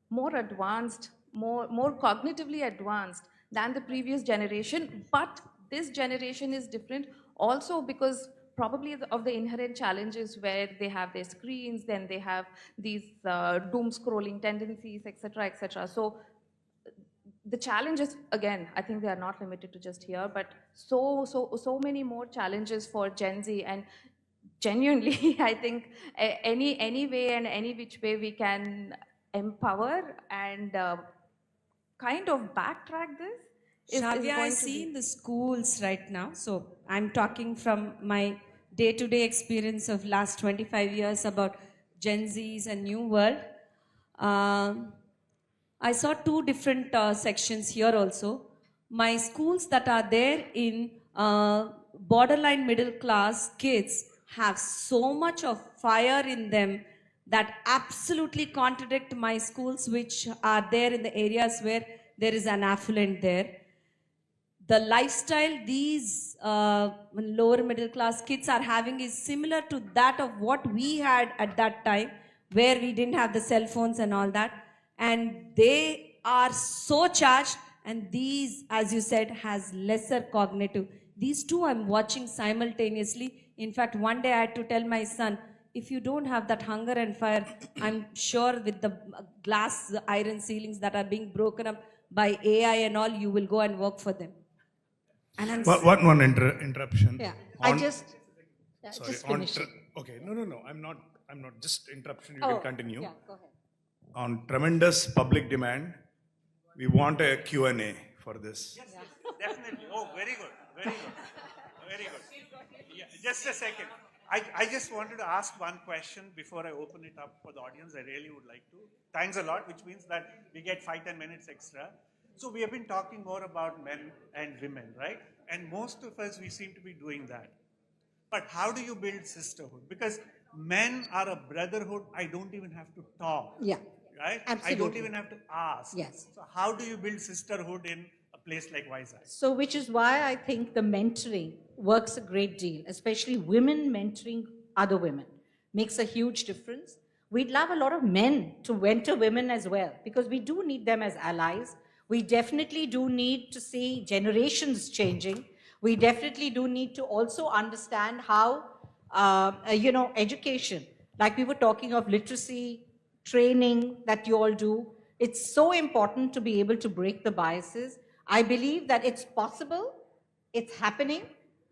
more advanced, more cognitively advanced than the previous generation. But this generation is different also because probably of the inherent challenges where they have their screens, then they have these doom scrolling tendencies, etc., etc. So the challenges, again, I think they are not limited to just here, but so many more challenges for Gen Z. And genuinely, I think any way and any which way we can empower and kind of backtrack this is Shravya, I going to see be. in the schools right now. So I'm talking from my day-to-day experience of last 25 years about Gen Zs and New World. Um, I saw two different sections here also. My schools that are there in borderline middle class kids have so much of fire in them that absolutely contradict my schools which are there in the areas where there is an affluent there. The lifestyle these lower middle class kids are having is similar to that of what we had at that time, where we didn't have the cell phones and all that, and they are so charged, and these, as you said, has lesser cognitive. These two I'm watching simultaneously. In fact, one day I had to tell my son, if you don't have that hunger and fire, I'm sure with the glass iron ceilings that are being broken up by AI and all, you will go and work for them. And I'm One interruption. Yeah, Sorry. just finishing. Okay. No. I'm not. Just interruption. You Oh, can continue. yeah, go ahead. On tremendous public demand, we want a Q&A for this. Yes, definitely. Oh, very good. Very good. Very good. Yeah, just a second. I just wanted to ask one question before I open it up for the audience. I really would like to. Thanks a lot, which means that we get 5-10 minutes extra. So we have been talking more about men and women, right? And most of us, we seem to be doing that. But how do you build sisterhood? Because men are a brotherhood, I don't even have to talk. Yeah, Right? absolutely. I don't even have to ask. Yes. So how do you build sisterhood in a place like Vizag? So, which is why I think the mentoring works a great deal, especially women mentoring other women makes a huge difference. We'd love a lot of men to mentor women as well, because we do need them as allies. We definitely do need to see generations changing. We definitely do need to also understand how, education, like we were talking of literacy, training that you all do. It's so important to be able to break the biases. I believe that it's possible, it's happening,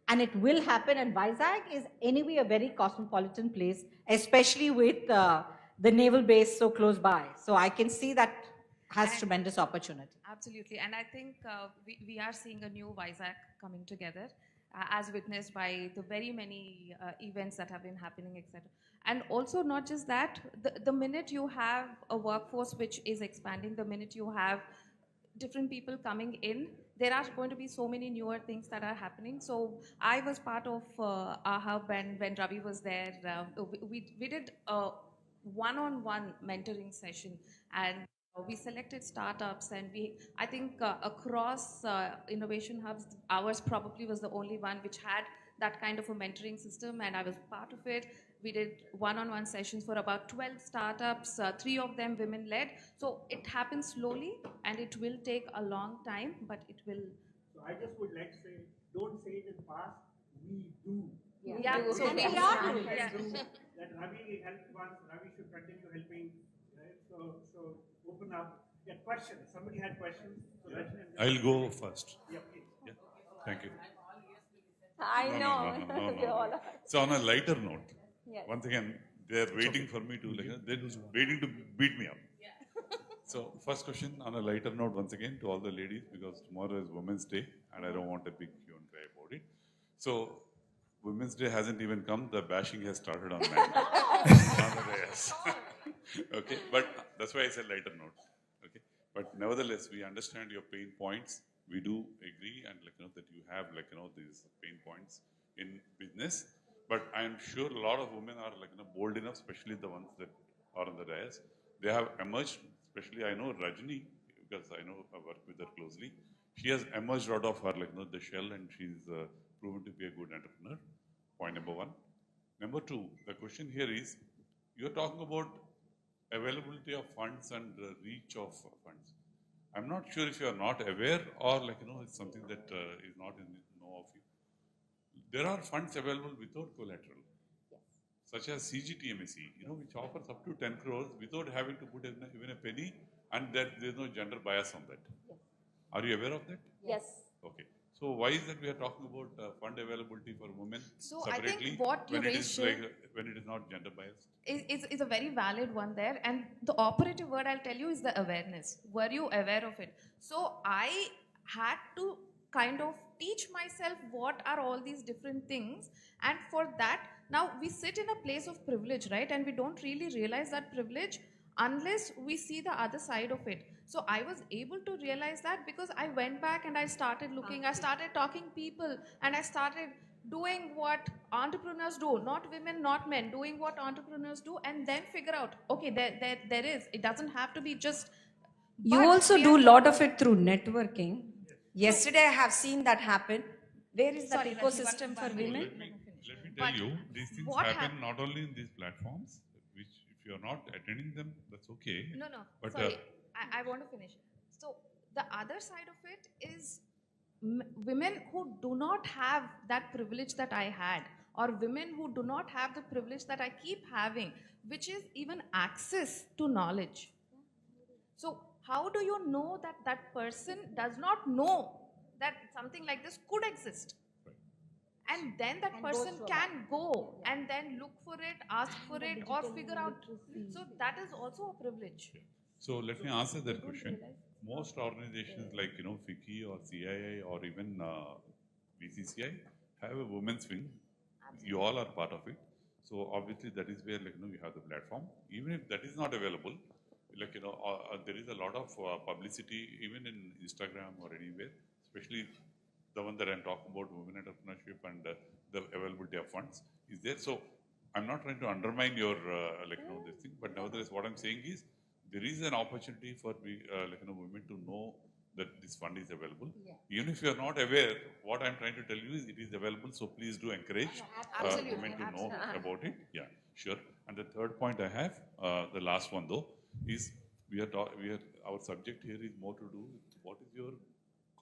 and it will happen. And Vizag is anyway a very cosmopolitan place, especially with the naval base so close by. So I can see that has tremendous opportunity. Absolutely. And I think we are seeing a new Vizag coming together, as witnessed by the very many events that have been happening, etc. And also, not just that, the minute you have a workforce which is expanding, the minute you have different people coming in, there are going to be so many newer things that are happening. So I was part of our hub, and when Ravi was there, we did a one-on-one mentoring session, and we selected startups, and I think across innovation hubs, ours probably was the only one which had that kind of a mentoring system, and I was part of it. We did one-on-one sessions for about 12 startups, 3 of them women-led. So it happens slowly, and it will take a long time, but it will. So I just would like to say, don't say it in past, we do. Yeah, so And we we are doing yeah. That Ravi helped once, Ravi should continue helping. Right? So open up. Yeah, questions. Somebody had questions. So Rajni and then- I'll go first. Yeah, please. Yeah. Thank you. I No, know. no, no, no, We no. all are. So on a lighter note, Yes. once again, they're waiting for me to, they're waiting to beat me up. So first question on a lighter note once again to all the ladies, because tomorrow is Women's Day and I don't want a big hue and cry about it. So Women's Day hasn't even come, the bashing has started on men. On the days. Okay, but that's why I said lighter note. Okay, but nevertheless, we understand your pain points. We do agree, and that you have these pain points in business. But I am sure a lot of women are bold enough, especially the ones that are on the dais. They have emerged, especially I know Rajni, because I know I work with her closely. She has emerged out of her the shell, and she's proven to be a good entrepreneur. Point number one. Number two, the question here is, you're talking about availability of funds and reach of funds. I'm not sure if you are not aware or it's something that is not in know of you. There are funds available without collateral, such as CGTMSE, which offers up to 10 crores without having to put even a penny, and there's no gender bias on that. Yes. Are you aware of that? Yes. Okay. So why is that we are talking about fund availability for women So I separately think what you when it raised, is when it is not gender biased? is a very valid one there, and the operative word I'll tell you is the awareness. Were you aware of it? So I had to kind of teach myself what are all these different things, and for that, now we sit in a place of privilege, right? And we don't really realize that privilege unless we see the other side of it. So I was able to realize that because I went back and I started looking, I started talking people, and I started doing what entrepreneurs do, not women, not men, doing what entrepreneurs do, and then figure out, okay, there is, it doesn't have to be just. You but also we do are- a lot of it through networking. Yesterday I have seen that happen. Where is that Sorry, Rajni, ecosystem for one minute. women? Let me tell But you, these things what happen not only in these platforms, which if you are not attending them, that's okay. No, But, sorry, I want to finish. So the other side of it is women who do not have that privilege that I had, or women who do not have the privilege that I keep having, which is even access to knowledge. So how do you know that that person does not know that something like this could exist? And then that person can go and then look for it, ask for it, or figure out. So that is also a privilege. So let me answer that question. Most organizations like FICCI or CII or even BCCI have a women's wing. You all are part of it. So obviously that is where you have the platform. Even if that is not available, there is a lot of publicity even in Instagram or anywhere, especially the one that I'm talking about, women entrepreneurship and the availability of funds is there. So I'm not trying to undermine your this thing, but nevertheless, what I'm saying is there is an opportunity for women to know that this fund is available. Yeah. Even if you are not aware, what I'm trying to tell you is it is available. So please do encourage women to know about it. Yeah, sure. And the third point I have, the last one though, is our subject here is more to do with what is your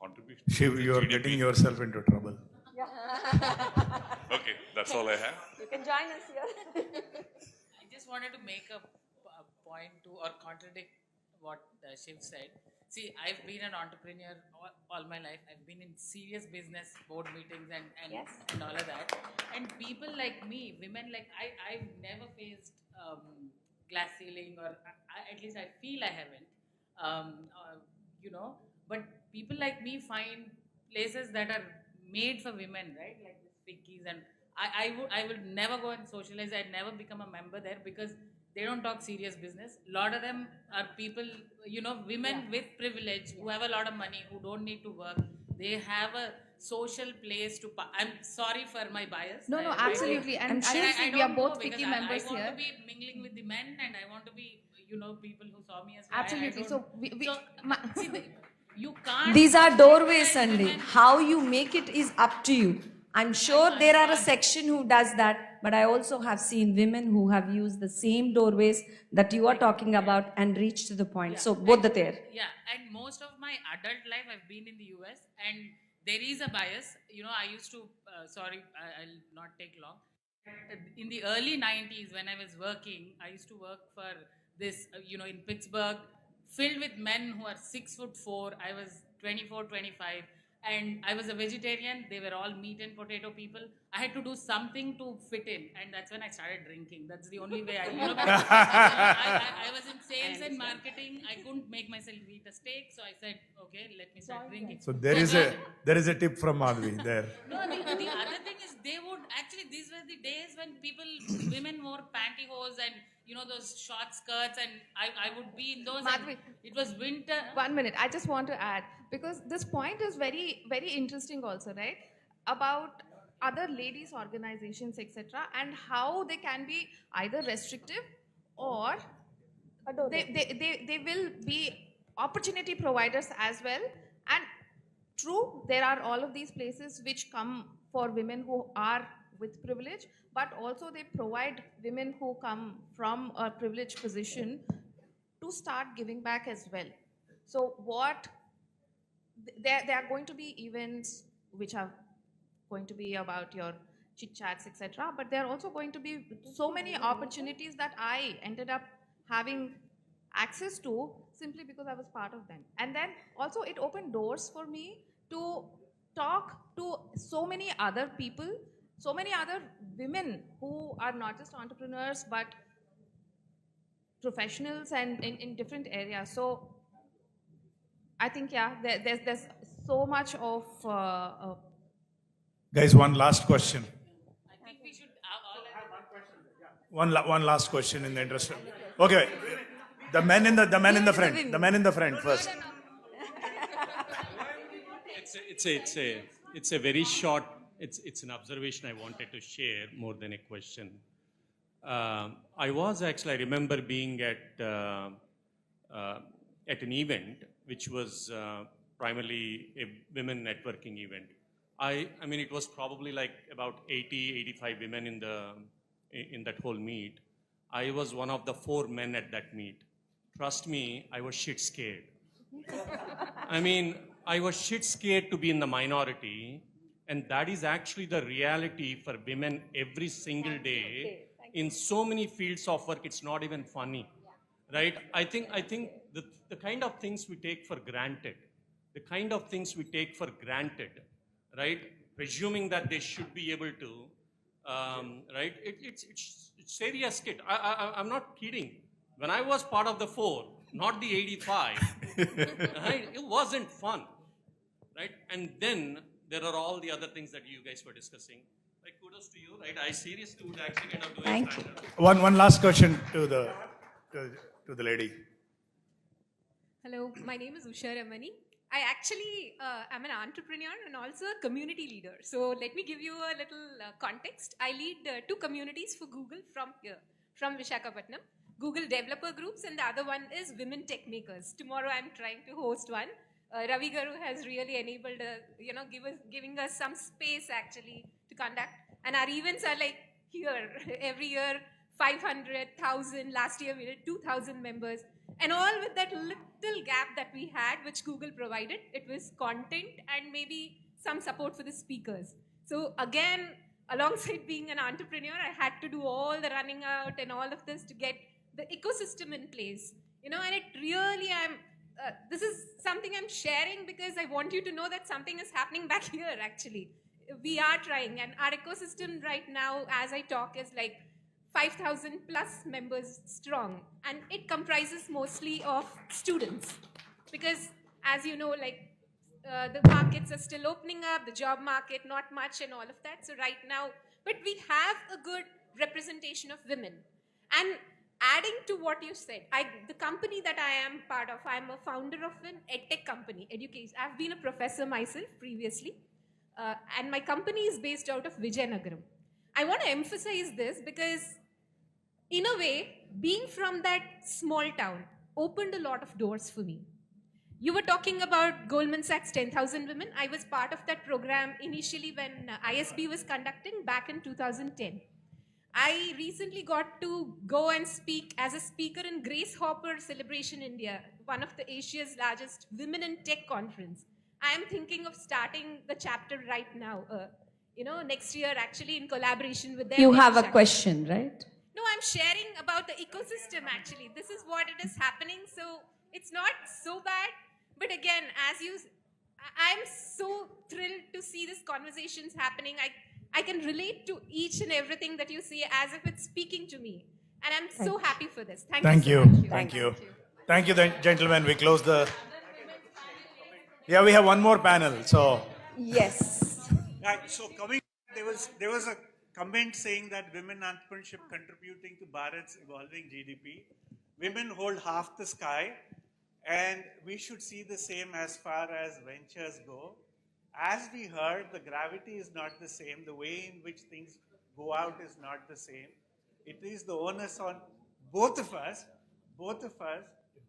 contribution. Shiv, you are GDP. getting yourself into trouble. Okay, that's all I have. You can join us here. I just wanted to make a point to or contradict what Shiv said. See, I've been an entrepreneur all my life. I've been in serious business board meetings and all of that. And people like me, women like I've never faced glass ceiling, or at least I feel I haven't. But people like me find places that are made for women, right? Like the Spickies, and I would never go and socialize. I'd never become a member there because they don't talk serious business. A lot of them are people, women with privilege who have a lot of money, who don't need to work. They have a social place to. I'm sorry for my bias. No, absolutely. And seriously, we are both picky members I want here. to be mingling with the men, and I want to be, people who saw me as Absolutely. So you can't. These are doorways, socialize Sandy. women. How you make it is up to you. I'm sure there are a section who does that, but I also have seen women who have used the same doorways that you are talking about and reached to the point. Yeah. So both are there. Yeah, and most of my adult life I've been in the US, and there is a bias. I used to, I'll not take long. In the early 90s, when I was working, I used to work for this, in Pittsburgh, filled with men who are 6'4". I was 24, 25. And I was a vegetarian. They were all meat and potato people. I had to do something to fit in, and that's when I started drinking. That's the only way I was in sales and marketing. I couldn't make myself eat a steak, so I said, okay, let me start drinking. So there is a tip from Madhvi there. No, the other thing is these were the days when women wore pantyhose and those short skirts, and I would be in those. Madhvi, it was winter. 1 minute. I just want to add, because this point is very, very interesting also, right? About other ladies organizations, etc., and how they can be either restrictive or they will be opportunity providers as well. And true, there are all of these places which come for women who are with privilege, but also they provide women who come from a privileged position to start giving back as well. So there are going to be events which are going to be about your chit chats, etc. But there are also going to be so many opportunities that I ended up having access to simply because I was part of them. And then also it opened doors for me to talk to so many other people, so many other women who are not just entrepreneurs but professionals and in different areas. So I think, yeah, there's so much of Guys, one last question. I think we should One last question in the interest of. Okay, the men in the front first. It's a very short. It's an observation I wanted to share more than a question. I remember being at an event which was primarily a women networking event. I mean, it was probably like about 80, 85 women in that whole meet. I was one of the 4 men at that meet. Trust me, I was shit scared. I mean, I was shit scared to be in the minority, and that is actually the reality for women every single day in so many fields of work. It's not even funny, right? I think the kind of things we take for granted, right? Presuming that they should be able to, right? It's serious kid. I'm not kidding. When I was part of the 4, not the 85, right? It wasn't fun, right? And then there are all the other things that you guys were discussing. Like, kudos to you, right? I seriously would actually kind of do Thank it. you. One last question to the lady. Hello, my name is Usha Ramani. I actually am an entrepreneur and also a community leader. So let me give you a little context. I lead 2 communities for Google from here, from Visakhapatnam. Google developer groups, and the other one is women tech makers. Tomorrow I'm trying to host one. Ravi Garu has really enabled, giving us some space actually to conduct. And our events are like here every year, 500,000. Last year we did 2,000 members. And all with that little gap that we had, which Google provided. It was content and maybe some support for the speakers. So again, alongside being an entrepreneur, I had to do all the running out and all of this to get the ecosystem in place. And it really, this is something I'm sharing because I want you to know that something is happening back here actually. We are trying, and our ecosystem right now, as I talk, is like 5,000 plus members strong, and it comprises mostly of students because, as you know, the markets are still opening up, the job market not much and all of that. So right now, but we have a good representation of women. And adding to what you said, the company that I am part of, I'm a founder of an edtech company, education. I've been a professor myself previously, and my company is based out of Vijayanagaram. I want to emphasize this because, in a way, being from that small town opened a lot of doors for me. You were talking about Goldman Sachs 10,000 Women. I was part of that program initially when ISB was conducting back in 2010. I recently got to go and speak as a speaker in Grace Hopper Celebration India, one of the Asia's largest women in tech conference. I am thinking of starting the chapter right now, next year actually in collaboration with them. You have a question, right? No, I'm sharing about the ecosystem actually. This is what it is happening. So it's not so bad. But again, I'm so thrilled to see these conversations happening. I can relate to each and everything that you say as if it's speaking to me. And I'm so happy for this. Thank you so much. Thank you, gentlemen. We close the. Yeah, we have one more panel. So. Yes. Right, so there was a comment saying that women entrepreneurship contributing to Bharat's evolving GDP. Women hold half the sky, and we should see the same as far as ventures go. as we heard, the gravity is not the same. The way in which things go out is not the same. It is the onus on both of us,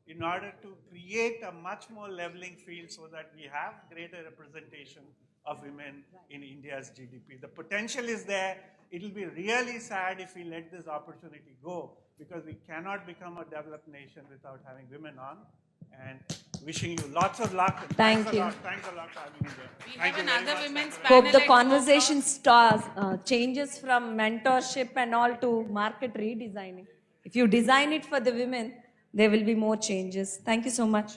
in order to create a much more leveling field so that we have greater representation of women in India's GDP. The potential is there. It will be really sad if we let this opportunity go, because we cannot become a developed nation without having women on. And wishing you lots of luck. And Thank you. Thanks a lot for having me here. We Thank have you very another much. women's Hope panel the at 2 conversation o'clock. changes from mentorship and all to market redesigning. If you design it for the women, there will be more changes. Thank you so much.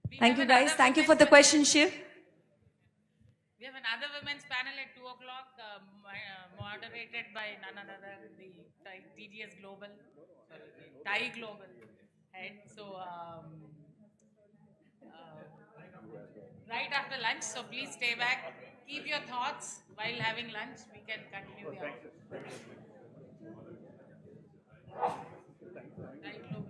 We Thank have you guys. another Thank you for the women's question, Shiv. We have another women's panel at 2 o'clock, moderated by none other than the TGS Global, TiE Global head. So, right after lunch, so please stay back. Keep your thoughts while having lunch. We can continue the hour. TiE Global.